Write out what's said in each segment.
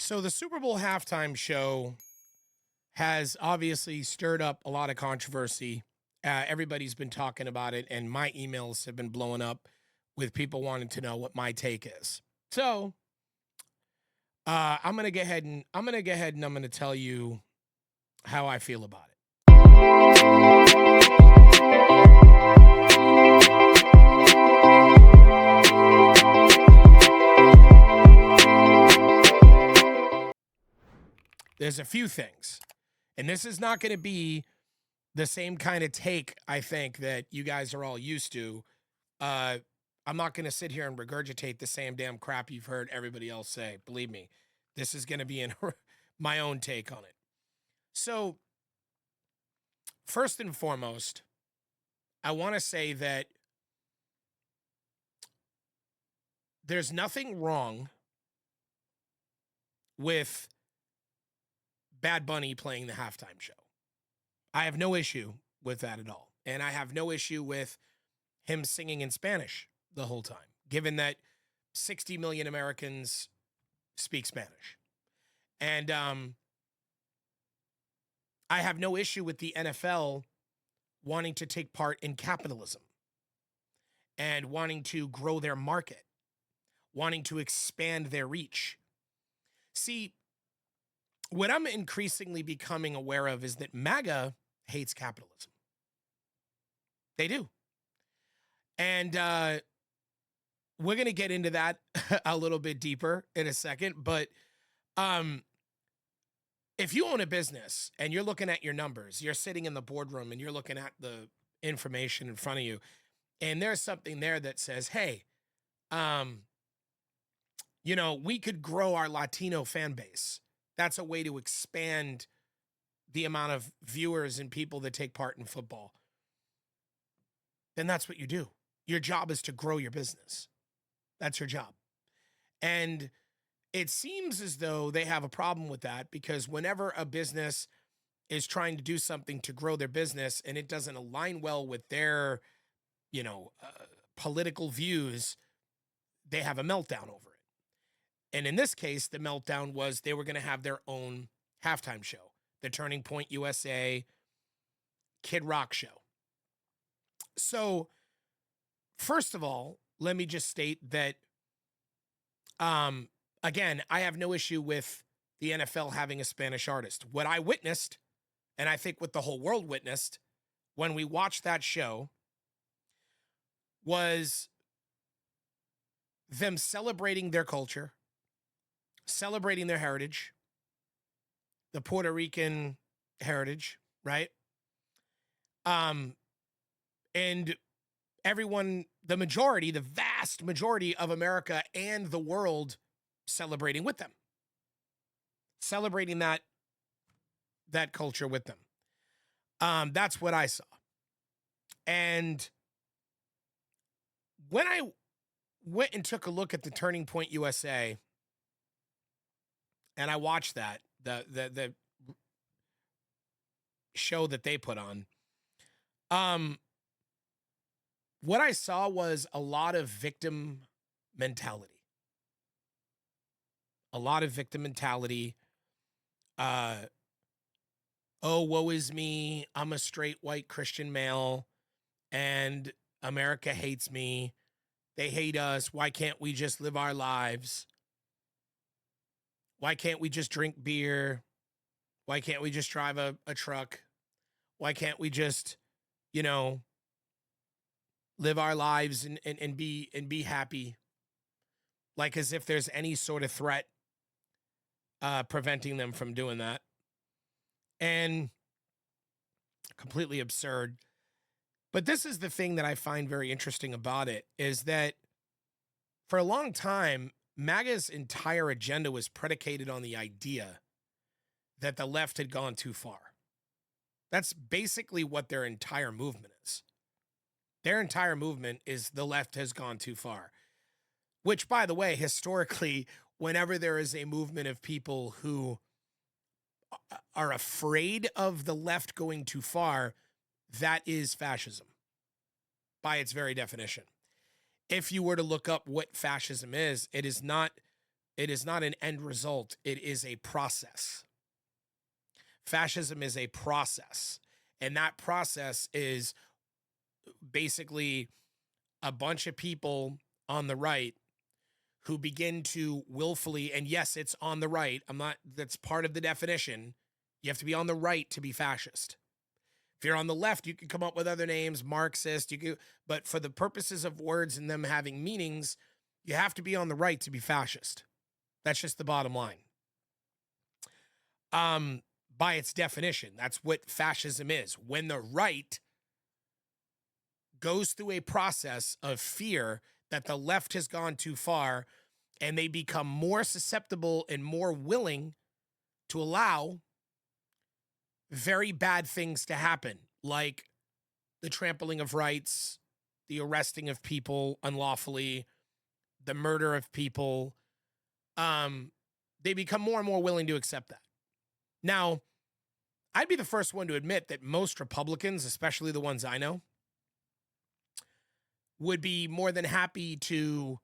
So the Super Bowl halftime show has obviously stirred up a lot of controversy. Everybody's been talking about it, and my emails have been blowing up with people wanting to know what my take is. So I'm gonna go ahead and I'm gonna tell you how I feel about it. There's a few things, and this is not going to be the same kind of take I think that you guys are all used to. Uh, I'm not going to sit here and regurgitate the same damn crap you've heard everybody else say. Believe me, this is going to be in my own take on it. So, first and foremost, I want to say that there's nothing wrong with Bad Bunny playing the halftime show. I have no issue with that at all. And I have no issue with him singing in Spanish the whole time, given that 60 million Americans speak Spanish. And I have no issue with the NFL wanting to take part in capitalism and wanting to grow their market, wanting to expand their reach. See, what I'm increasingly becoming aware of is that MAGA hates capitalism. They do. And we're going to get into that a little bit deeper in a second. But if you own a business and you're looking at your numbers, you're sitting in the boardroom and you're looking at the information in front of you, and there's something there that says, hey, we could grow our Latino fan base. That's a way to expand the amount of viewers and people that take part in football. Then that's what you do. Your job is to grow your business. That's your job. And it seems as though they have a problem with that, because whenever a business is trying to do something to grow their business and it doesn't align well with their, political views, they have a meltdown over it. And in this case, the meltdown was they were going to have their own halftime show, the Turning Point USA Kid Rock show. So, first of all, let me just state that, again, I have no issue with the NFL having a Spanish artist. What I witnessed, and I think what the whole world witnessed when we watched that show, was them celebrating their culture, celebrating their heritage, the Puerto Rican heritage, right? And everyone, the vast majority of America and the world celebrating with them, celebrating that culture with them. That's what I saw. And when I went and took a look at the Turning Point USA, and I watched that, the show that they put on, what I saw was a lot of victim mentality. A lot of victim mentality. Oh, woe is me. I'm a straight white Christian male, and America hates me. They hate us. Why can't we just live our lives? Why can't we just drink beer? Why can't we just drive a truck? Why can't we just, live our lives and be happy? Like as if there's any sort of threat preventing them from doing that. And completely absurd. But this is the thing that I find very interesting about it, is that for a long time, MAGA's entire agenda was predicated on the idea that the left had gone too far. That's basically what their entire movement is. Their entire movement is the left has gone too far. Which, by the way, historically, whenever there is a movement of people who are afraid of the left going too far, that is fascism by its very definition. If you were to look up what fascism is, it is not It is not an end result. It is a process. Fascism is a process. And that process is basically a bunch of people on the right who begin to willfully, and yes, it's on the right. That's part of the definition. You have to be on the right to be fascist. If you're on the left, you can come up with other names, Marxist, but for the purposes of words and them having meanings, you have to be on the right to be fascist. That's just the bottom line. By its definition, that's what fascism is. When the right goes through a process of fear that the left has gone too far, and they become more susceptible and more willing to allow very bad things to happen, like the trampling of rights, the arresting of people unlawfully, the murder of people. They become more and more willing to accept that. Now, I'd be the first one to admit that most Republicans, especially the ones I know, would be more than happy to,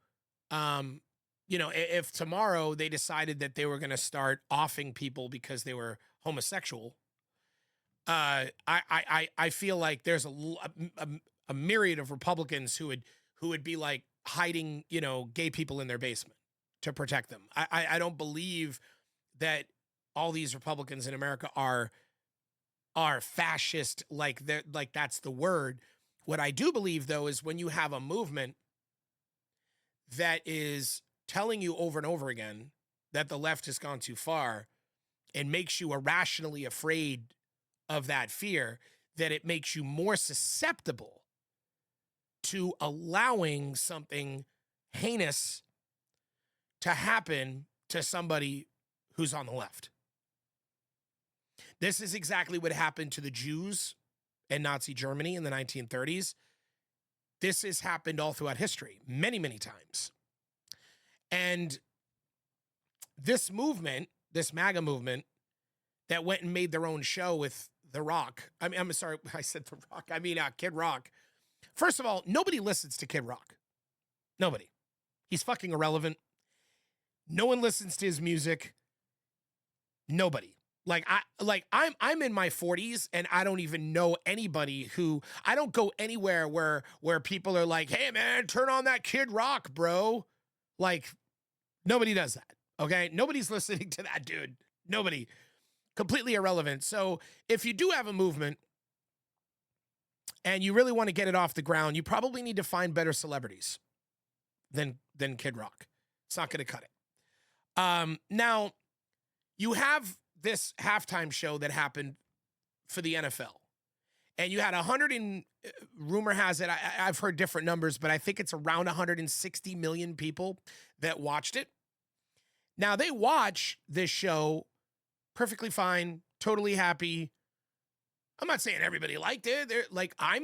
if tomorrow they decided that they were going to start offing people because they were homosexual. I feel like there's a myriad of Republicans who would be like hiding, gay people in their basement to protect them. I don't believe that all these Republicans in America are fascist, like that's the word. What I do believe, though, is when you have a movement that is telling you over and over again that the left has gone too far and makes you irrationally afraid of that fear, that it makes you more susceptible to allowing something heinous to happen to somebody who's on the left. This is exactly what happened to the Jews in Nazi Germany in the 1930s. This has happened all throughout history, many, many times. And this movement, this MAGA movement, that went and made their own show with The Rock. I'm sorry, I said The Rock. I mean, Kid Rock. First of all, nobody listens to Kid Rock. Nobody. He's fucking irrelevant. No one listens to his music. Nobody. I'm in my 40s and I don't even know anybody I don't go anywhere where people are like, hey man, turn on that Kid Rock, bro. Like, nobody does that. Okay. Nobody's listening to that dude. Nobody. Completely irrelevant. So if you do have a movement and you really want to get it off the ground, you probably need to find better celebrities than Kid Rock. It's not going to cut it. Now you have this halftime show that happened for the NFL, and you had rumor has it, I've heard different numbers, but I think it's around 160 million people that watched it. Now they watch this show perfectly fine, totally happy. I'm not saying everybody liked it. They're like, I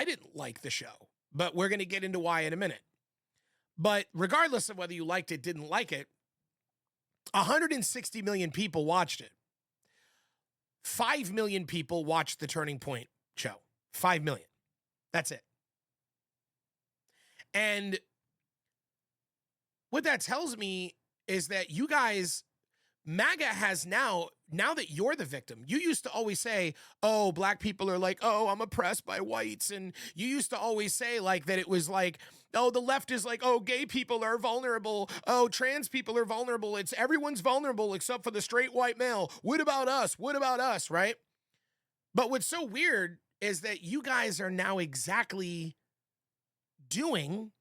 didn't like the show, but we're going to get into why in a minute. But regardless of whether you liked it, didn't like it, 160 million people watched it. 5 million people watched the Turning Point show. 5 million. That's it. And what that tells me is that you guys, MAGA has now that you're the victim, you used to always say, oh, black people are like, oh, I'm oppressed by whites. And you used to always say like that it was like, oh, the left is like, oh, gay people are vulnerable. Oh, trans people are vulnerable. Everyone's vulnerable except for the straight white male. What about us? What about us? Right? But what's so weird is that you guys are now exactly doing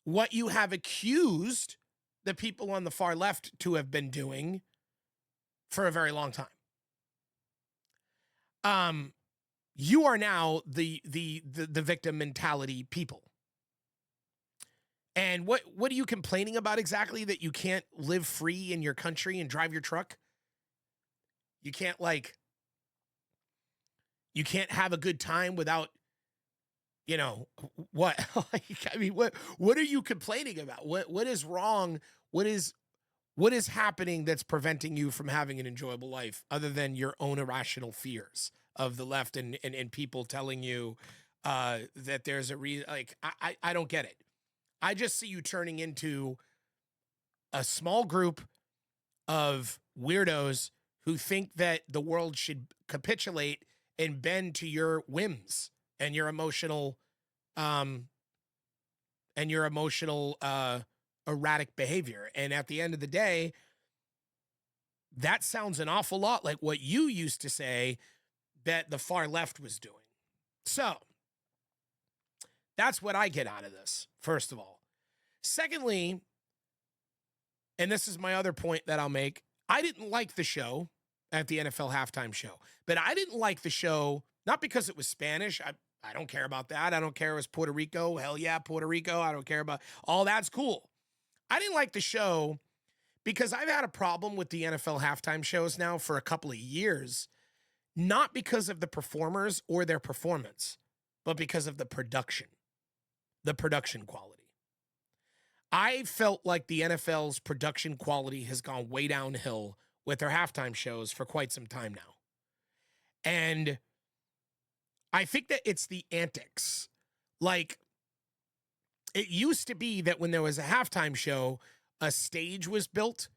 what you have accused the people on the far left to have been doing for a very long time. You are now the victim mentality people. And what are you complaining about exactly? That you can't live free in your country and drive your truck? You can't have a good time without, what? What are you complaining about? What is wrong? What is happening that's preventing you from having an enjoyable life other than your own irrational fears of the left and people telling you that there's a reason? Like, I don't get it. I just see you turning into a small group of weirdos who think that the world should capitulate and bend to your whims and your emotional um erratic behavior. And at the end of the day, that sounds an awful lot like what you used to say that the far left was doing. So that's what I get out of this, first of all. Secondly, and this is my other point that I'll make, I didn't like the show at the NFL halftime show, but I didn't like the show not because it was Spanish. I don't care about that. I don't care it was Puerto Rico. Hell yeah, Puerto Rico. I don't care about all that's cool. I didn't like the show because I've had a problem with the NFL halftime shows now for a couple of years, not because of the performers or their performance, but because of the production quality. I felt like the NFL's production quality has gone way downhill with their halftime shows for quite some time now. And I think that it's the antics. Like, it used to be that when there was a halftime show, a stage was built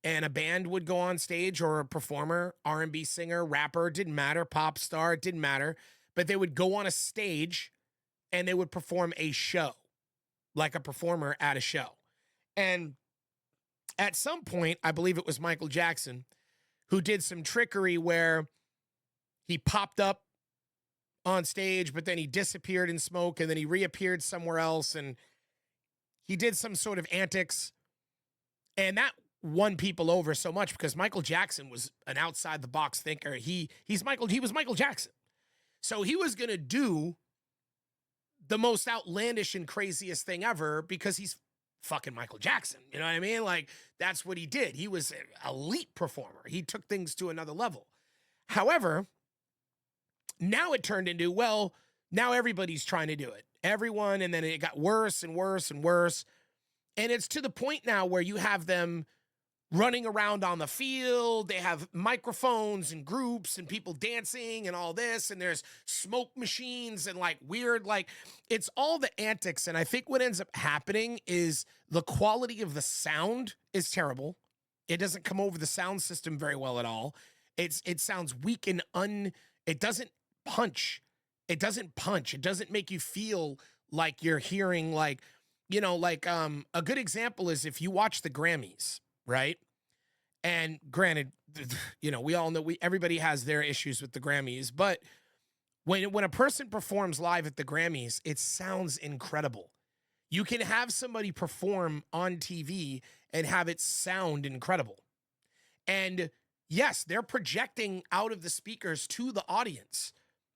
and a band would go on stage, or a performer, R&B singer, rapper, didn't matter, pop star, it didn't matter, but they would go on a stage and they would perform a show, like a performer at a show. And at some point, I believe it was Michael Jackson, who did some trickery where he popped up on stage, but then he disappeared in smoke, and then he reappeared somewhere else, and he did some sort of antics. And that won people over so much because Michael Jackson was an outside the box thinker. He was Michael Jackson. So he was going to do the most outlandish and craziest thing ever because he's fucking Michael Jackson. You know what I mean? Like, that's what he did. He was an elite performer. He took things to another level. However, now it turned into, well, now everybody's trying to do it. Everyone, and then it got worse and worse and worse. And it's to the point now where you have them running around on the field. They have microphones and groups and people dancing and all this. And there's smoke machines and like weird, like it's all the antics. And I think what ends up happening is the quality of the sound is terrible. It doesn't come over the sound system very well at all. It sounds weak and it doesn't punch. It doesn't punch. It doesn't make you feel like you're hearing like, you know, like a good example is if you watch the Grammys, right? And granted, you know, we all know everybody has their issues with the Grammys, but when a person performs live at the Grammys, it sounds incredible. You can have somebody perform on TV and have it sound incredible. And yes, they're projecting out of the speakers to the audience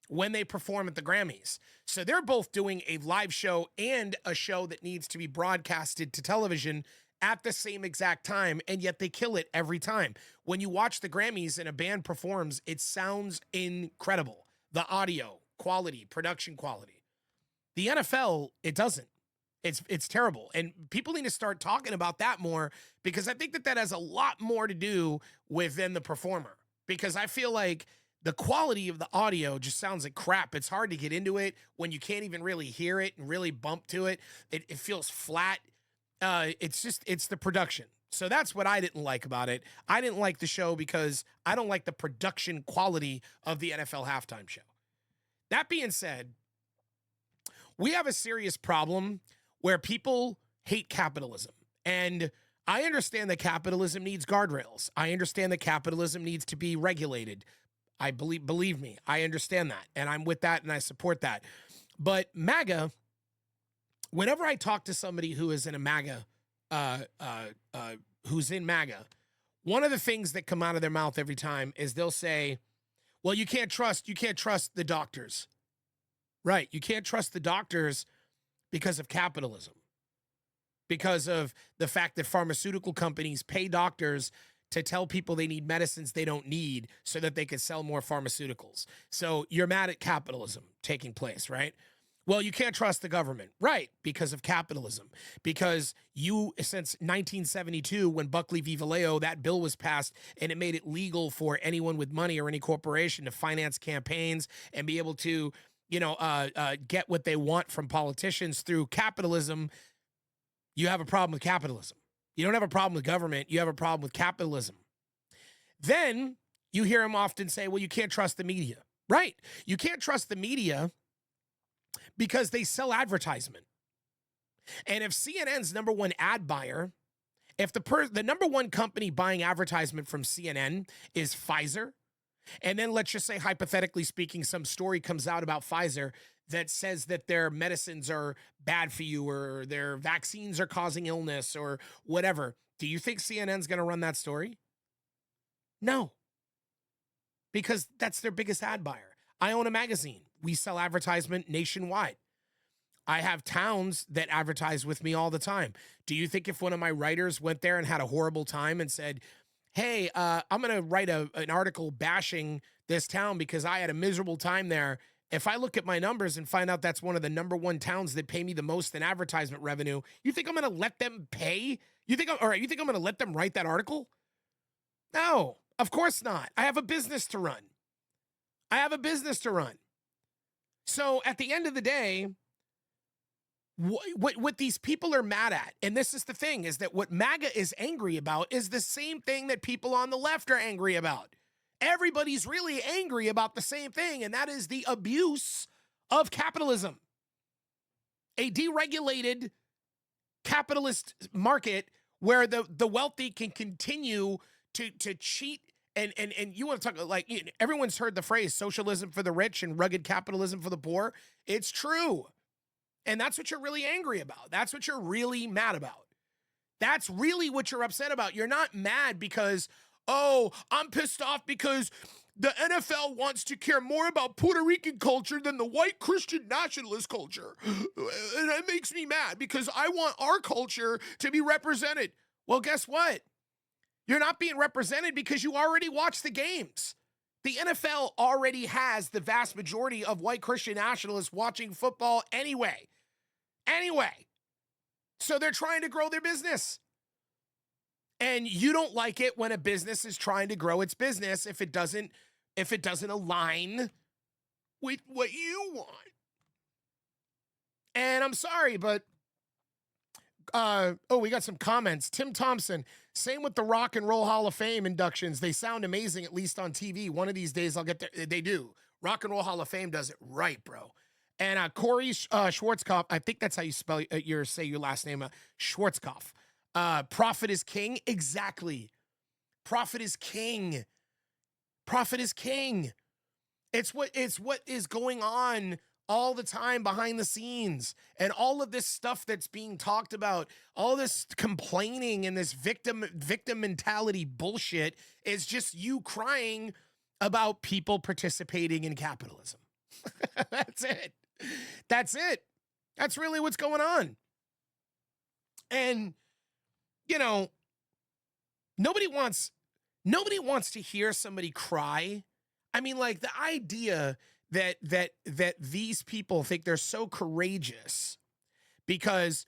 when they perform at the Grammys. So they're both doing a live show and a show that needs to be broadcasted to television at the same exact time, and yet they kill it every time. When you watch the Grammys and a band performs, it sounds incredible. The audio quality, production quality. The NFL, it doesn't. It's terrible. And people need to start talking about that more because I think that has a lot more to do with than the performer. Because I feel like the quality of the audio just sounds like crap. It's hard to get into it when you can't even really hear it and really bump to it. It feels flat. It's the production. So that's what I didn't like about it. I didn't like the show because I don't like the production quality of the NFL halftime show. That being said, we have a serious problem where people hate capitalism. And I understand that capitalism needs guardrails. I understand that capitalism needs to be regulated. I believe me, I understand that. And I'm with that and I support that. But MAGA, whenever I talk to somebody who is in a MAGA, who's in MAGA, one of the things that come out of their mouth every time is they'll say, well, you can't trust the doctors. Right. You can't trust the doctors because of capitalism, because of the fact that pharmaceutical companies pay doctors to tell people they need medicines they don't need so that they can sell more pharmaceuticals. So you're mad at capitalism taking place, right? Well, you can't trust the government, right? Because of capitalism. Because since 1972, when Buckley v. Valeo, that bill was passed and it made it legal for anyone with money or any corporation to finance campaigns and be able to, get what they want from politicians through capitalism. You have a problem with capitalism. You don't have a problem with government. You have a problem with capitalism. Then you hear him often say, well, you can't trust the media. Right. You can't trust the media because they sell advertisement. And if CNN's number one ad buyer, if the number one company buying advertisement from CNN is Pfizer, and then let's just say, hypothetically speaking, some story comes out about Pfizer that says that their medicines are bad for you or their vaccines are causing illness or whatever, do you think CNN's going to run that story? No, because that's their biggest ad buyer. I own a magazine. We sell advertisement nationwide. I have towns that advertise with me all the time. Do you think if one of my writers went there and had a horrible time and said, hey, I'm going to write an article bashing this town because I had a miserable time there, if I look at my numbers and find out that's one of the number one towns that pay me the most in advertisement revenue, you think I'm going to let them pay? You think I'm going to let them write that article? No, of course not. I have a business to run. So at the end of the day, what these people are mad at, and this is the thing, is that what MAGA is angry about is the same thing that people on the left are angry about. Everybody's really angry about the same thing, and that is the abuse of capitalism. A deregulated capitalist market where the wealthy can continue to cheat. And you want to talk, like, everyone's heard the phrase socialism for the rich and rugged capitalism for the poor. It's true. And that's what you're really angry about. That's what you're really mad about. That's really what you're upset about. You're not mad because, oh, I'm pissed off because the NFL wants to care more about Puerto Rican culture than the white Christian nationalist culture. And it makes me mad because I want our culture to be represented. Well, guess what? You're not being represented because you already watch the games. The NFL already has the vast majority of white Christian nationalists watching football anyway. So they're trying to grow their business. And you don't like it when a business is trying to grow its business if it doesn't align with what you want. And I'm sorry, but we got some comments. Tim Thompson, same with the Rock and Roll Hall of Fame inductions. They sound amazing, at least on TV. One of these days I'll get there. They do. Rock and Roll Hall of Fame does it right, bro. And Corey Schwarzkopf, I think that's how you say your last name, Schwarzkopf. Profit is king. Exactly. Profit is king. Profit is king. It's what is going on all the time behind the scenes, and all of this stuff that's being talked about, all this complaining and this victim mentality bullshit is just you crying about people participating in capitalism. That's it. That's really what's going on. And nobody wants to hear somebody cry. I mean, like, the idea that these people think they're so courageous because,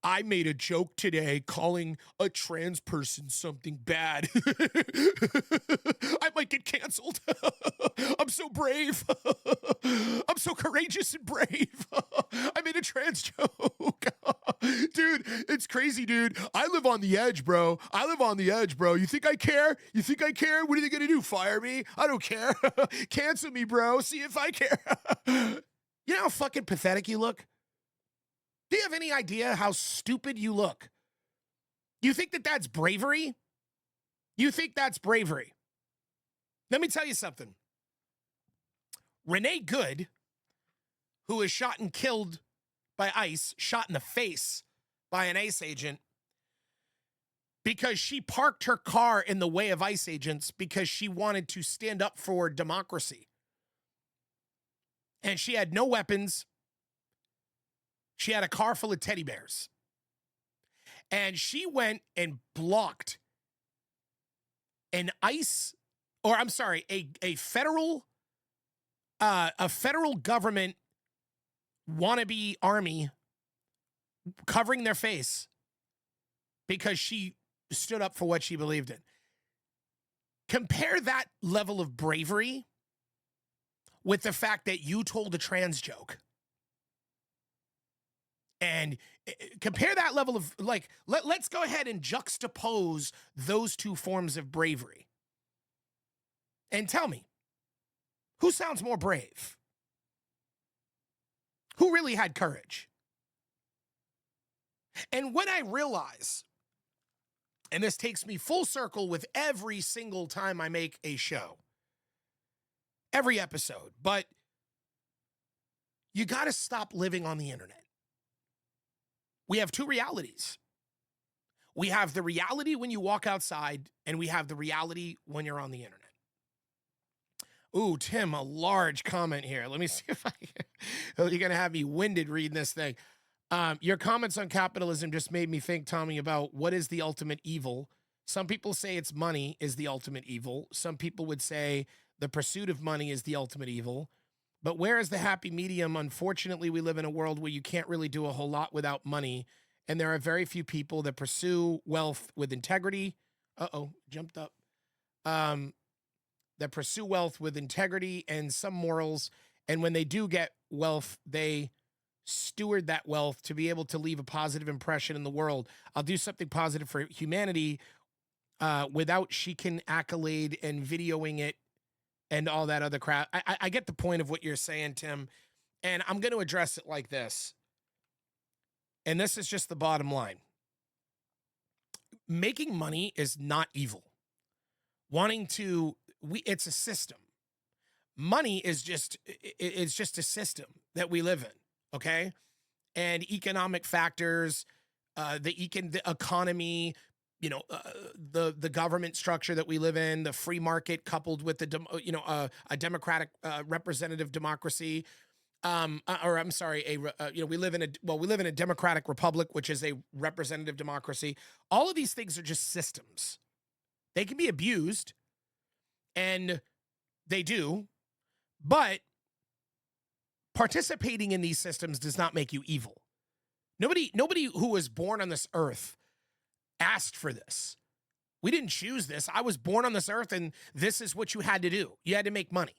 I made a joke today calling a trans person something bad. I might get canceled. I'm so brave. I'm so courageous and brave. I made a trans joke. Dude, it's crazy, dude. I live on the edge, bro. You think I care? What are they going to do? Fire me? I don't care. Cancel me, bro. See if I care. You know how fucking pathetic you look? Do you have any idea how stupid you look? You think that that's bravery? Let me tell you something. Renee Good, who was shot and killed by ICE, shot in the face by an ICE agent because she parked her car in the way of ICE agents because she wanted to stand up for democracy. And she had no weapons. She had a car full of teddy bears. And she went and blocked a federal government wannabe army covering their face because she stood up for what she believed in. Compare that level of bravery with the fact that you told a trans joke. And compare that level of like, let's go ahead and juxtapose those two forms of bravery. And tell me, who sounds more brave? Who really had courage? And when I realize, and this takes me full circle with every single time I make a show, every episode, but you got to stop living on the internet. We have two realities. We have the reality when you walk outside, and we have the reality when you're on the internet. Ooh, Tim, a large comment here. Let me see if I can. You're going to have me winded reading this thing. Your comments on capitalism just made me think, Tommy, about what is the ultimate evil. Some people say it's money is the ultimate evil. Some people would say the pursuit of money is the ultimate evil. But where is the happy medium? Unfortunately, we live in a world where you can't really do a whole lot without money. And there are very few people that pursue wealth with integrity. Jumped up. That pursue wealth with integrity and some morals. And when they do get wealth, they steward that wealth to be able to leave a positive impression in the world. I'll do something positive for humanity without chic accolade and videoing it and all that other crap. I get the point of what you're saying, Tim, and I'm going to address it like this. And this is just the bottom line. Making money is not evil. It's a system. Money is just a system that we live in, okay? And economic factors, the economy, the government structure that we live in, the free market coupled with a democratic representative democracy, we live in a democratic republic, which is a representative democracy. All of these things are just systems. They can be abused, and they do, but participating in these systems does not make you evil. Nobody who was born on this earth asked for this. We didn't choose this. I was born on this earth, and this is what you had to do. You had to make money.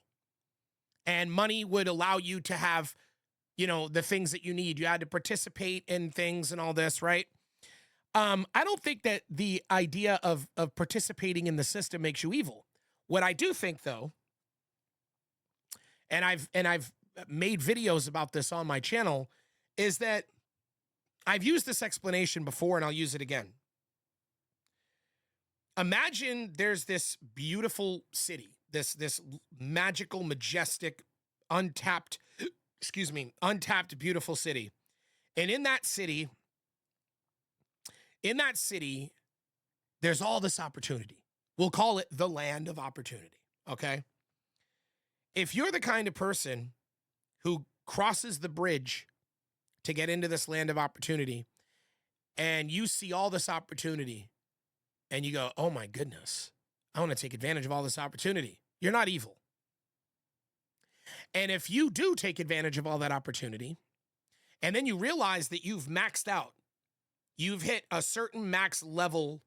And money would allow you to have, the things that you need. You had to participate in things and all this, right? I don't think that the idea of participating in the system makes you evil. What I do think, though, and I've made videos about this on my channel, is that I've used this explanation before, and I'll use it again. Imagine there's this beautiful city, this magical, majestic, untapped, beautiful city. And in that city, there's all this opportunity. We'll call it the land of opportunity, okay? If you're the kind of person who crosses the bridge to get into this land of opportunity, and you see all this opportunity, and you go, oh my goodness, I want to take advantage of all this opportunity. You're not evil. And if you do take advantage of all that opportunity, and then you realize that you've maxed out, you've hit a certain max level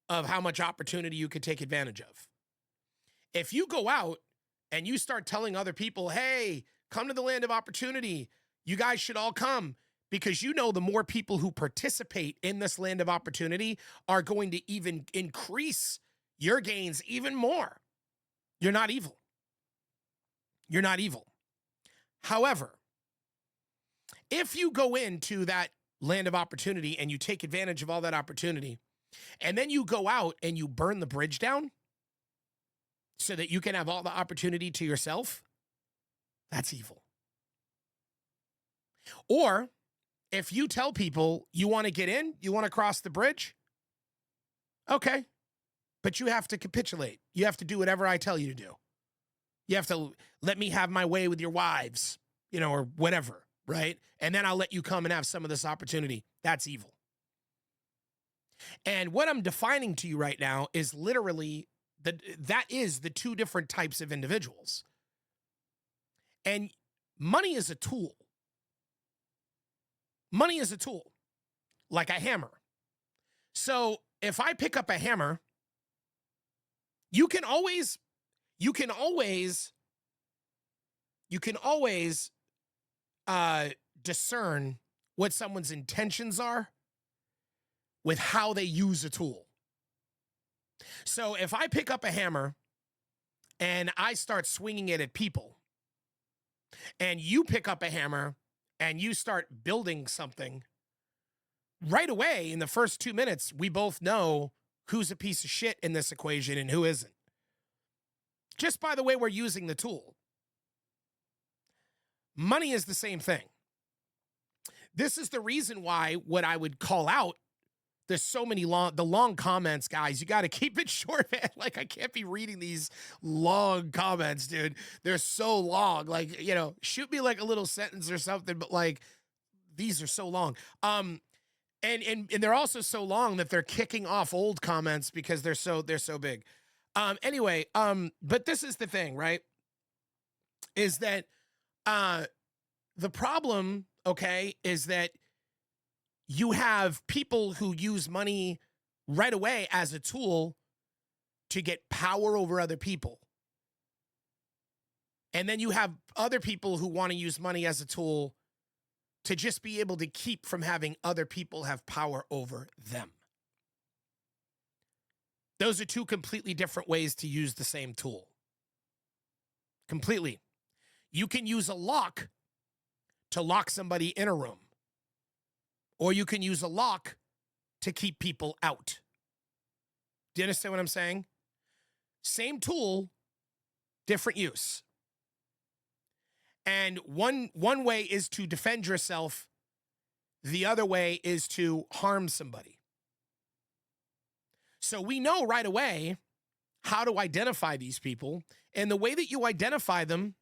of how much opportunity you could take advantage of. If you go out and you start telling other people, hey, come to the land of opportunity, you guys should all come, because the more people who participate in this land of opportunity are going to even increase your gains even more. You're not evil. You're not evil. However, if you go into that land of opportunity and you take advantage of all that opportunity, and then you go out and you burn the bridge down so that you can have all the opportunity to yourself, that's evil. Or if you tell people you want to get in, you want to cross the bridge, okay, but you have to capitulate. You have to do whatever I tell you to do. You have to let me have my way with your wives, or whatever, right? And then I'll let you come and have some of this opportunity. That's evil. And what I'm defining to you right now is literally that is the two different types of individuals. And money is a tool. Money is a tool, like a hammer. So if I pick up a hammer, you can always discern what someone's intentions are with how they use a tool. So if I pick up a hammer and I start swinging it at people, and you pick up a hammer and you start building something, right away in the first 2 minutes, we both know who's a piece of shit in this equation and who isn't. Just by the way we're using the tool. Money is the same thing. This is the reason why what I would call out, there's so many long comments, guys. You got to keep it short, man. Like, I can't be reading these long comments, dude. They're so long. Like, you know, shoot me like a little sentence or something, but like, these are so long. And they're also so long that they're kicking off old comments because they're so big. Anyway, but this is the thing, right? Is that the problem, okay, is that you have people who use money right away as a tool to get power over other people. And then you have other people who want to use money as a tool to just be able to keep from having other people have power over them. Those are two completely different ways to use the same tool. Completely. You can use a lock to lock somebody in a room. Or you can use a lock to keep people out. Do you understand what I'm saying? Same tool, different use. And one way is to defend yourself. The other way is to harm somebody. So we know right away how to identify these people. And the way that you identify them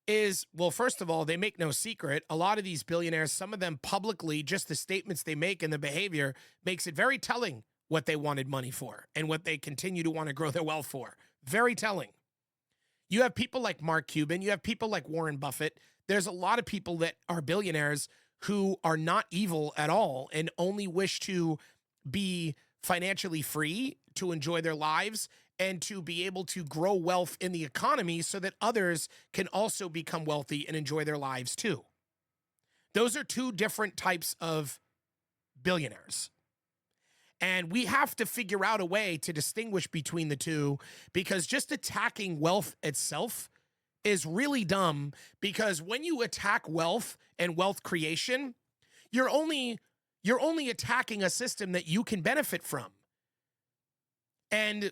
is, well, first of all, they make no secret. A lot of these billionaires, some of them publicly, just the statements they make and the behavior makes it very telling what they wanted money for and what they continue to want to grow their wealth for. Very telling. You have people like Mark Cuban. You have people like Warren Buffett. There's a lot of people that are billionaires who are not evil at all and only wish to be financially free, to enjoy their lives, and to be able to grow wealth in the economy so that others can also become wealthy and enjoy their lives too. Those are two different types of billionaires. And we have to figure out a way to distinguish between the two, because just attacking wealth itself is really dumb, because when you attack wealth and wealth creation, you're only attacking a system that you can benefit from. And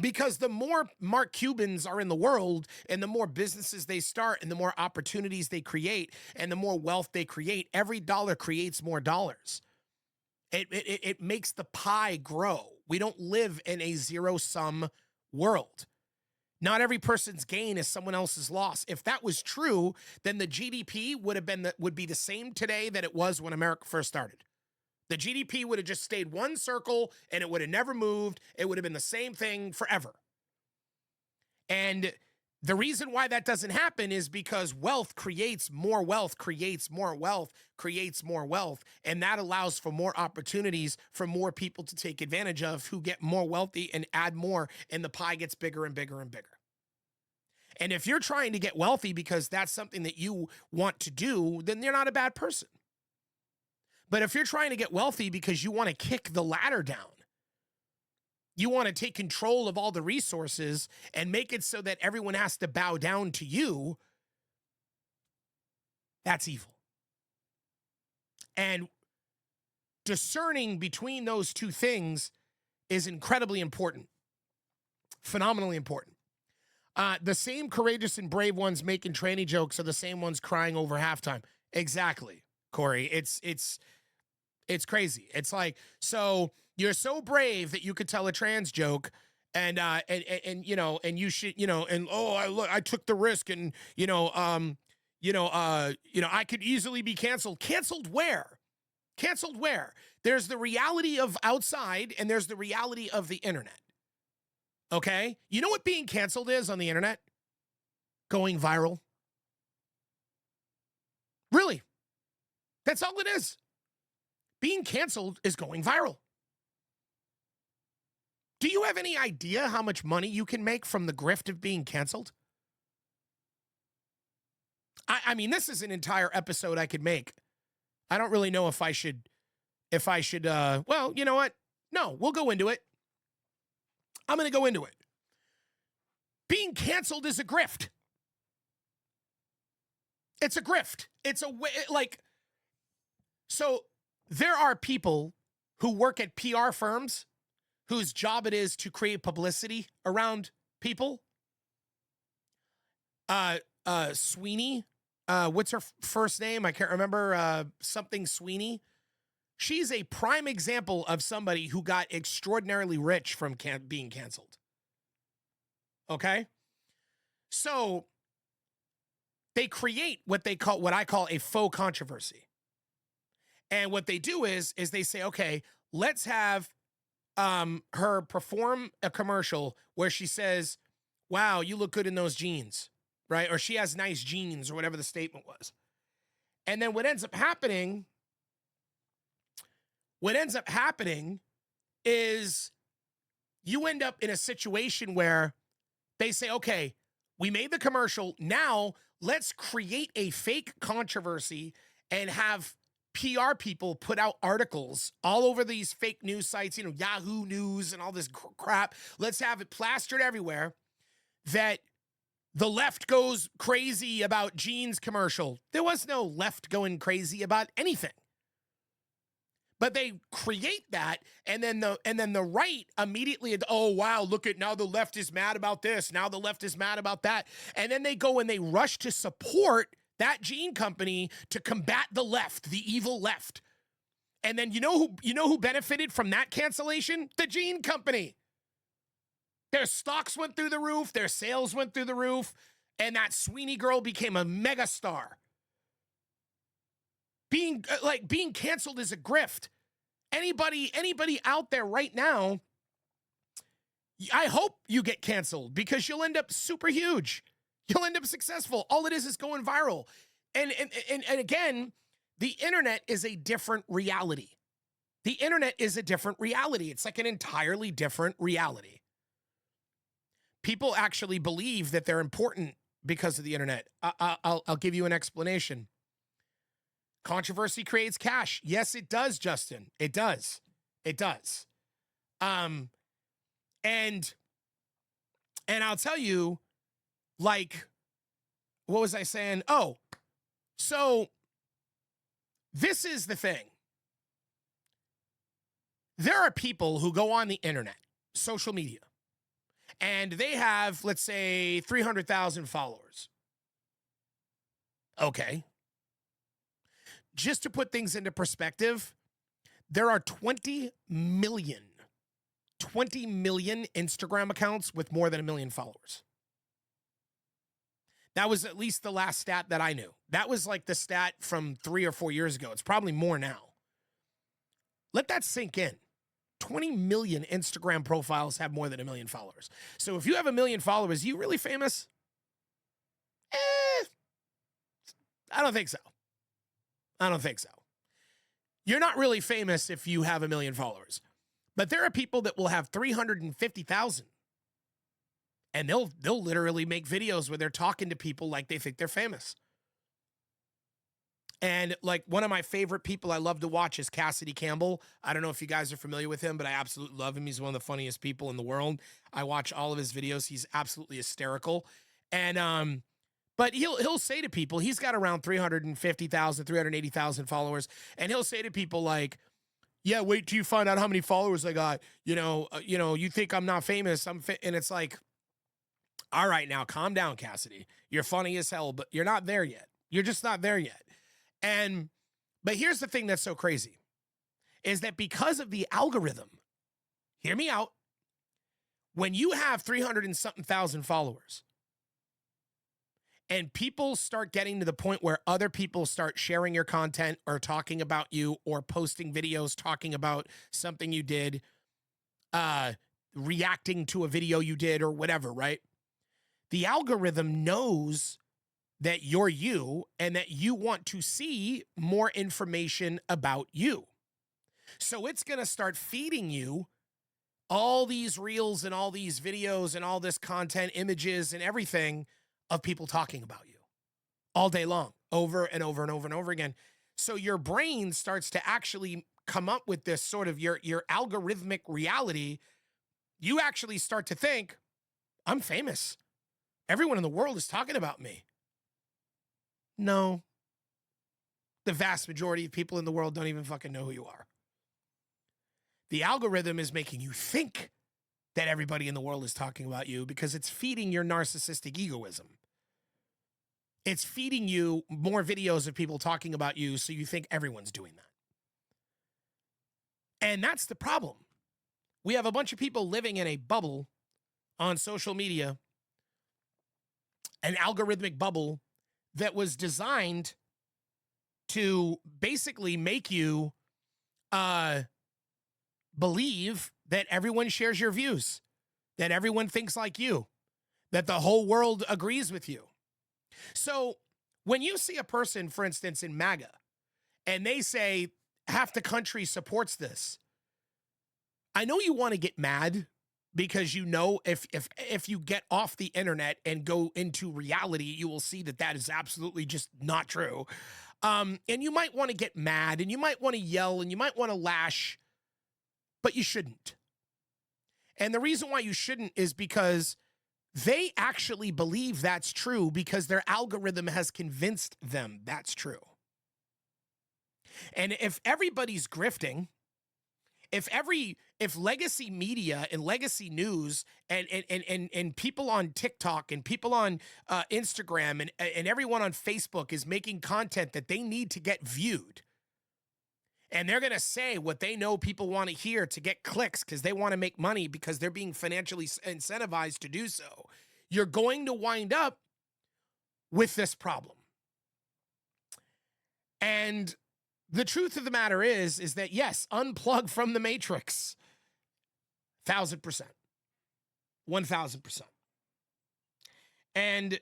because the more Mark Cubans are in the world and the more businesses they start and the more opportunities they create and the more wealth they create, every dollar creates more dollars. It makes the pie grow. We don't live in a zero-sum world. Not every person's gain is someone else's loss. If that was true, then the GDP would be the same today that it was when America first started. The GDP would have just stayed one circle and it would have never moved. It would have been the same thing forever. And the reason why that doesn't happen is because wealth creates more wealth, creates more wealth, creates more wealth. And that allows for more opportunities for more people to take advantage of, who get more wealthy and add more, and the pie gets bigger and bigger and bigger. And if you're trying to get wealthy because that's something that you want to do, then you're not a bad person. But if you're trying to get wealthy because you want to kick the ladder down, you want to take control of all the resources and make it so that everyone has to bow down to you, that's evil. And discerning between those two things is incredibly important, phenomenally important. The same courageous and brave ones making tranny jokes are the same ones crying over halftime. Exactly, Corey. It's crazy. It's like, so you're so brave that you could tell a trans joke, and you know, and you should, you know, and I took the risk, and I could easily be canceled. Canceled where? Canceled where? There's the reality of outside, and there's the reality of the internet. Okay? You know what being canceled is on the internet? Going viral. Really? That's all it is. Being canceled is going viral. Do you have any idea how much money you can make from the grift of being canceled? I mean, this is an entire episode I could make I don't really know if I should, well, you know what? No, we'll go into it. I'm going to go into it. Being canceled is a grift. It's a grift. It's a way, like, so there are people who work at PR firms whose job it is to create publicity around people. Sweeney, what's her first name? I can't remember, something Sweeney. She's a prime example of somebody who got extraordinarily rich from being canceled. Okay? So they create what I call a faux controversy. And what they do is they say, okay, let's have her perform a commercial where she says, wow, you look good in those jeans, right? Or she has nice jeans, or whatever the statement was. And then what ends up happening is you end up in a situation where they say, okay, we made the commercial. Now let's create a fake controversy and have PR people put out articles all over these fake news sites, Yahoo News and all this crap. Let's have it plastered everywhere that the left goes crazy about jeans commercial. There was no left going crazy about anything. But they create that, and then the right immediately, oh wow, look at, now the left is mad about this, now the left is mad about that. And then they go and they rush to support that jean company to combat the left, the evil left. And then you know who benefited from that cancellation? The jean company. Their stocks went through the roof, their sales went through the roof, and that Sweeney girl became a mega star. Being canceled is a grift. Anybody out there right now, I hope you get canceled, because you'll end up super huge. You'll end up successful. All it is going viral. And again, the internet is a different reality. The internet is a different reality. It's like an entirely different reality. People actually believe that they're important because of the internet. I'll give you an explanation. Controversy creates cash. Yes, it does, Justin. It does. It does. And I'll tell you, like, what was I saying? Oh, so this is the thing. There are people who go on the internet, social media, and they have, let's say, 300,000 followers. Okay. Just to put things into perspective, there are 20 million Instagram accounts with more than 1 million followers. That was at least the last stat that I knew. That was like the stat from 3 or 4 years ago. It's probably more now. Let that sink in. 20 million Instagram profiles have more than 1 million followers. So if you have 1 million followers, you really famous? I don't think so. I don't think so. You're not really famous if you have 1 million followers. But there are people that will have 350,000. And they'll literally make videos where they're talking to people like they think they're famous. And like one of my favorite people I love to watch is Cassidy Campbell. I don't know if you guys are familiar with him, but I absolutely love him. He's one of the funniest people in the world. I watch all of his videos. He's absolutely hysterical. And but he'll say to people, he's got around 350,000, 380,000 followers, and he'll say to people like, yeah, wait till you find out how many followers I got. You think I'm not famous. And it's like, all right, now calm down, Cassidy. You're funny as hell, but you're not there yet. You're just not there yet. But here's the thing that's so crazy is that because of the algorithm, hear me out. When you have 300 and something thousand followers and people start getting to the point where other people start sharing your content or talking about you or posting videos talking about something you did, reacting to a video you did or whatever, right? The algorithm knows that you're you and that you want to see more information about you. So it's going to start feeding you all these reels and all these videos and all this content, images and everything of people talking about you all day long, over and over and over and over again. So your brain starts to actually come up with this sort of your algorithmic reality. You actually start to think, I'm famous. Everyone in the world is talking about me. No, the vast majority of people in the world don't even fucking know who you are. The algorithm is making you think that everybody in the world is talking about you because it's feeding your narcissistic egoism. It's feeding you more videos of people talking about you, so you think everyone's doing that. And that's the problem. We have a bunch of people living in a bubble on social media, an algorithmic bubble that was designed to basically make you believe that everyone shares your views, that everyone thinks like you, that the whole world agrees with you. So when you see a person, for instance, in MAGA, and they say half the country supports this, I know you want to get mad because you know if you get off the internet and go into reality, you will see that that is absolutely just not true. And you might want to get mad and you might want to yell and you might want to lash, but you shouldn't. And the reason why you shouldn't is because they actually believe that's true because their algorithm has convinced them that's true. And if everybody's grifting, if legacy media and legacy news and people on TikTok and people on Instagram and everyone on Facebook is making content that they need to get viewed, and they're going to say what they know people want to hear to get clicks because they want to make money because they're being financially incentivized to do so, you're going to wind up with this problem. And the truth of the matter is that, yes, unplug from the matrix. 1,000%. 1,000%. And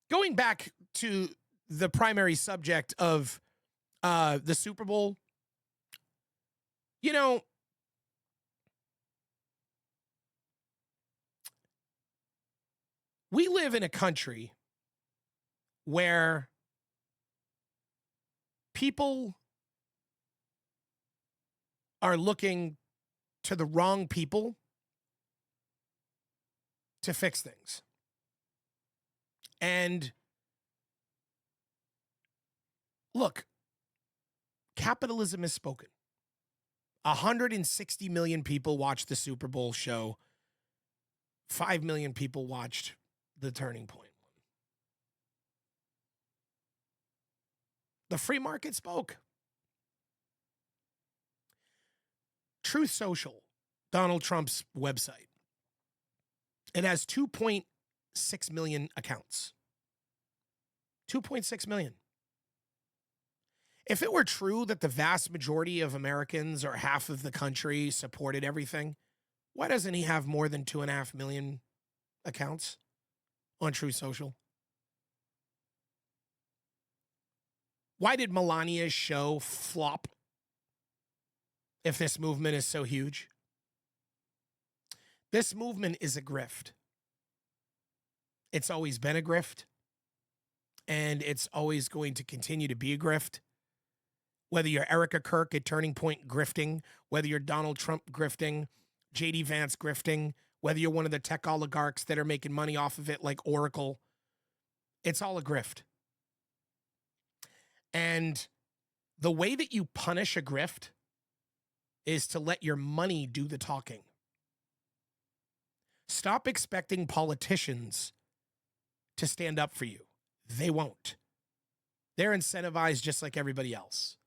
going back to the primary subject of the Super Bowl, you know, we live in a country where people are looking to the wrong people to fix things. And look, capitalism has spoken. 160 million people watched the Super Bowl show. 5 million people watched the Turning Point. The free market spoke. Truth Social, Donald Trump's website, it has 2.6 million accounts. 2.6 million. If it were true that the vast majority of Americans or half of the country supported everything, why doesn't he have more than 2.5 million accounts on Truth Social? Why did Melania's show flop if this movement is so huge? This movement is a grift. It's always been a grift, and it's always going to continue to be a grift. Whether you're Erica Kirk at Turning Point grifting, whether you're Donald Trump grifting, JD Vance grifting, whether you're one of the tech oligarchs that are making money off of it like Oracle, it's all a grift. And the way that you punish a grift is to let your money do the talking. Stop expecting politicians to stand up for you. They won't. They're incentivized just like everybody else.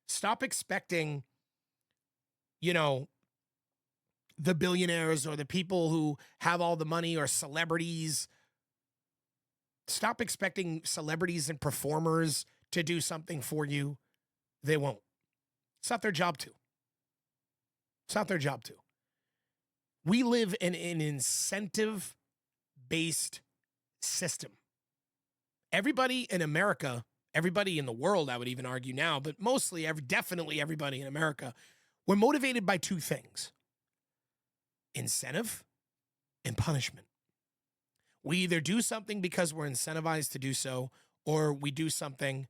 Stop expecting, the billionaires or the people who have all the money or celebrities. Stop expecting celebrities and performers to do something for you. They won't. It's not their job to. It's not their job to. We live in an incentive-based system. Everybody in America, everybody in the world, I would even argue now, but mostly, definitely everybody in America, we're motivated by two things: incentive and punishment. We either do something because we're incentivized to do so, or we do something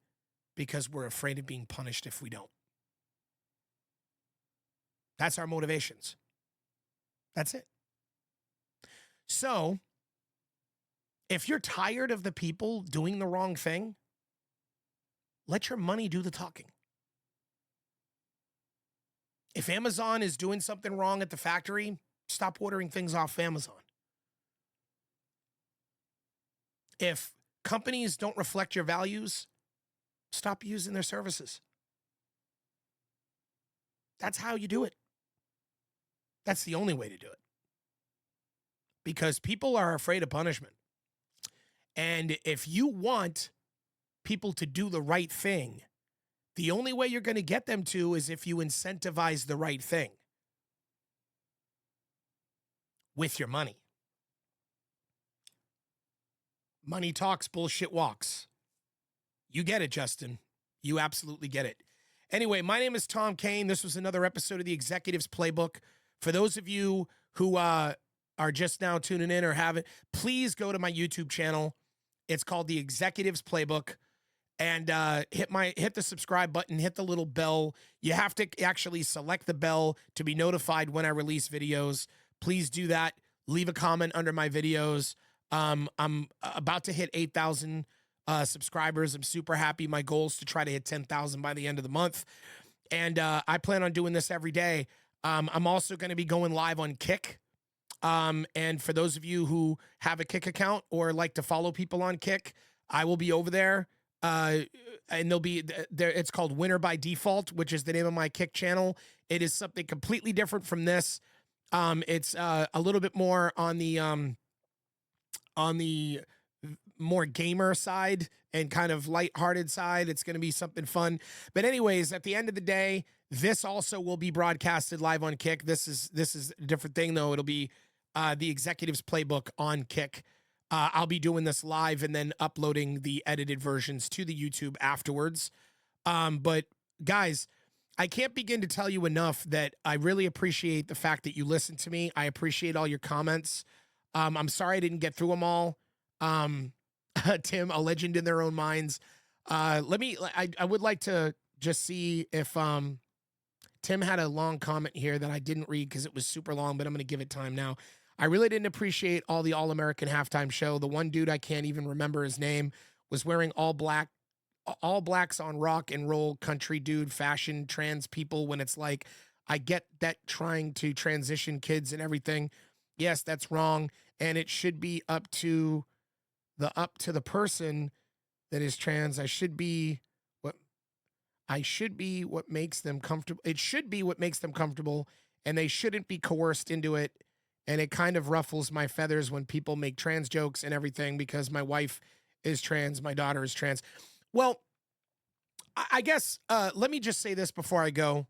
because we're afraid of being punished if we don't. That's our motivations. That's it. So, if you're tired of the people doing the wrong thing, let your money do the talking. If Amazon is doing something wrong at the factory, stop ordering things off Amazon. If companies don't reflect your values, stop using their services. That's how you do it. That's the only way to do it. Because people are afraid of punishment. And if you want people to do the right thing, the only way you're going to get them to is if you incentivize the right thing with your money. Money talks, bullshit walks. You get it, Justin. You absolutely get it. Anyway, my name is Tom Kane. This was another episode of the Executives Playbook. For those of you who are just now tuning in or haven't, please go to my YouTube channel. It's called the Executives Playbook. And hit the subscribe button, hit the little bell. You have to actually select the bell to be notified when I release videos. Please do that. Leave a comment under my videos. I'm about to hit 8,000 subscribers. I'm super happy. My goal is to try to hit 10,000 by the end of the month. And I plan on doing this every day. I'm also going to be going live on Kick. And for those of you who have a Kick account or like to follow people on Kick, I will be over there. And there'll be there. It's called Winner by Default, which is the name of my Kick channel. It is something completely different from this. It's a little bit more on the more gamer side and kind of lighthearted side. It's going to be something fun. But anyways, at the end of the day, this also will be broadcasted live on Kick. This is a different thing though. It'll be the Executives Playbook on Kick. I'll be doing this live and then uploading the edited versions to the YouTube afterwards. But guys, I can't begin to tell you enough that I really appreciate the fact that you listen to me. I appreciate all your comments. I'm sorry I didn't get through them all. Tim, a legend in their own minds. I would like to just see if Tim had a long comment here that I didn't read because it was super long, but I'm going to give it time now. I really didn't appreciate all the All-American halftime show. The one dude, I can't even remember his name, was wearing all blacks on rock and roll country dude fashion, trans people, when it's like, I get that trying to transition kids and everything. Yes, that's wrong. And it should be up to the person that is trans. I should be what makes them comfortable. It should be what makes them comfortable, and they shouldn't be coerced into it. And it kind of ruffles my feathers when people make trans jokes and everything because my wife is trans, my daughter is trans. Well, I guess let me just say this before I go.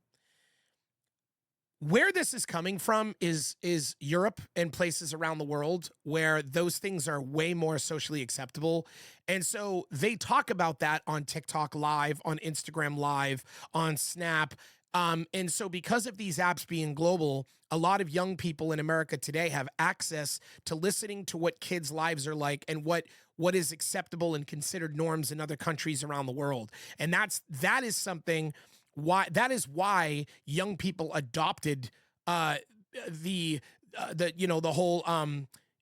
Where this is coming from is Europe and places around the world where those things are way more socially acceptable. And so they talk about that on TikTok Live, on Instagram Live, on Snap. And so because of these apps being global, a lot of young people in America today have access to listening to what kids' lives are like and what is acceptable and considered norms in other countries around the world. And that is why young people adopted the whole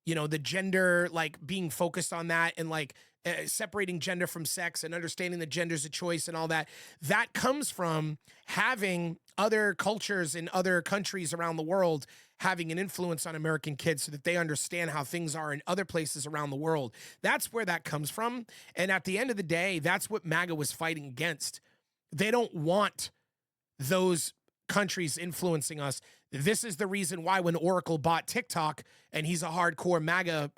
the gender, like being focused on that and like separating gender from sex and understanding that gender's a choice and all that. That comes from having other cultures in other countries around the world having an influence on American kids so that they understand how things are in other places around the world. That's where that comes from. And at the end of the day, that's what MAGA was fighting against. They don't want those countries influencing us. This is the reason why when Oracle bought TikTok, and he's a hardcore MAGA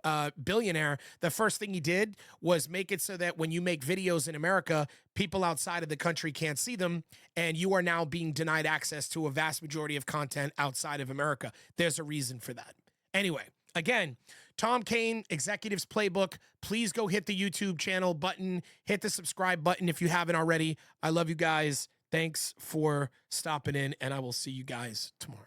billionaire, the first thing he did was make it so that when you make videos in America, people outside of the country can't see them, and you are now being denied access to a vast majority of content outside of America. There's a reason for that. Anyway, again, Tom Kane, Executives Playbook. Please go hit the YouTube channel button, hit the subscribe button if you haven't already. I love you guys. Thanks for stopping in, and I will see you guys tomorrow.